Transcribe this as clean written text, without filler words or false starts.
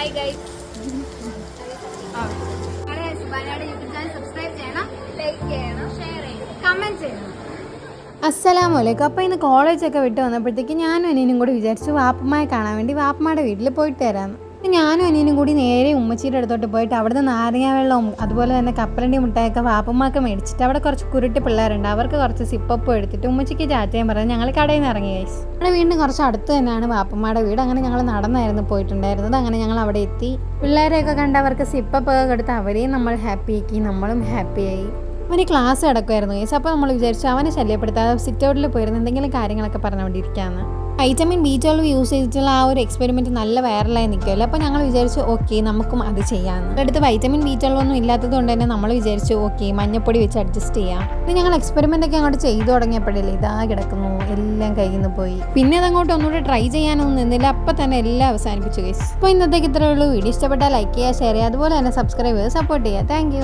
Hi guys, സുബാനയുടെ YouTube channel subscribe ചെയ്യണം, like ചെയ്യണം, ഷെയർ ചെയ്യണം, കമന്റ് ചെയ്യണം. അസ്സലാമലൈക്കും. അപ്പോൾ ഇന്ന് കോളേജൊക്കെ വിട്ട് വന്നപ്പോഴത്തേക്ക് ഞാനും അനിയനും കൂടി വിചാരിച്ചു വാപ്പമ്മയെ കാണാൻ വേണ്ടി വാപ്പമ്മയുടെ വീട്ടിൽ പോയിട്ട് വരാമെന്ന്. ഞാനും അനിയനും കൂടി നേരെ ഉമ്മച്ചിയുടെ അടുത്തോട്ട് പോയിട്ട് അവിടുന്ന് നാരങ്ങ വെള്ളവും അതുപോലെ തന്നെ കപ്പലണ്ടി മുട്ടായൊക്കെ വാപ്പമ്മയൊക്കെ മേടിച്ചിട്ട് അവിടെ കുറച്ച് കുരുട്ടി പിള്ളേരുണ്ട്, അവർക്ക് കുറച്ച് സിപ്പപ്പും എടുത്തിട്ട് ഉമ്മച്ചിക്ക് ചാറ്റയും പറഞ്ഞ് ഞങ്ങൾ കടയിൽ നിന്ന് ഇറങ്ങി ഗൈസ്. നമ്മുടെ വീടിന് കുറച്ച് അടുത്ത് തന്നെയാണ് വാപ്പമ്മയുടെ വീട്. അങ്ങനെ ഞങ്ങൾ നടന്നായിരുന്നു പോയിട്ടുണ്ടായിരുന്നത്. അങ്ങനെ ഞങ്ങൾ അവിടെ എത്തി. പിള്ളേരെയൊക്കെ കണ്ട് അവർക്ക് സിപ്പപ്പൊക്കെ കൊടുത്ത് അവരെയും നമ്മൾ ഹാപ്പിയാക്കി, നമ്മളും ഹാപ്പിയായി. അവന് ക്ലാസ് കിടക്കുമായിരുന്നു ഗൈസ്. അപ്പോൾ നമ്മൾ വിചാരിച്ചു അവനെ ശല്യപ്പെടുത്താതെ സിറ്റ് ഔട്ടിൽ പോയിരുന്ന എന്തെങ്കിലും കാര്യങ്ങളൊക്കെ പറഞ്ഞുകൊണ്ടിരിക്കുകയാണ്. വൈറ്റമിൻ B12 യൂസ് ചെയ്തിട്ടുള്ള ആ ഒരു എക്സ്പെരിമെൻറ്റ് നല്ല വൈറലായി നിൽക്കുമല്ലോ. അപ്പോൾ ഞങ്ങൾ വിചാരിച്ചു ഓക്കെ നമുക്കും അത് ചെയ്യാമെന്ന്. അടുത്ത് വൈറ്റമിൻ B12 ഒന്നും ഇല്ലാത്തത് കൊണ്ട് തന്നെ നമ്മൾ വിചാരിച്ചു ഓക്കെ മഞ്ഞപ്പൊടി വെച്ച് അഡ്ജസ്റ്റ് ചെയ്യാം. ഇത് ഞങ്ങൾ എക്സ്പെരിമെൻ്റ് ഒക്കെ അങ്ങോട്ട് ചെയ്തു തുടങ്ങിയപ്പോഴല്ലേ ഇതാ കിടക്കുന്നു, എല്ലാം കയ്യിൽ നിന്ന് പോയി. പിന്നെ അതങ്ങോട്ട് ഒന്നുകൂടി ട്രൈ ചെയ്യാനൊന്നും നിന്നില്ല, അപ്പം തന്നെ എല്ലാം അവസാനിപ്പിച്ചു ഗൈസ്. അപ്പോൾ ഇന്നത്തേക്ക് ഇത്രയേ ഉള്ളൂ. വീഡിയോ ഇഷ്ടപ്പെട്ടാൽ ലൈക്ക് ചെയ്യുക, ഷെയർ ചെയ്യുക, അതുപോലെ തന്നെ സബ്സ്ക്രൈബ് ചെയ്ത് സപ്പോർട്ട് ചെയ്യുക. താങ്ക്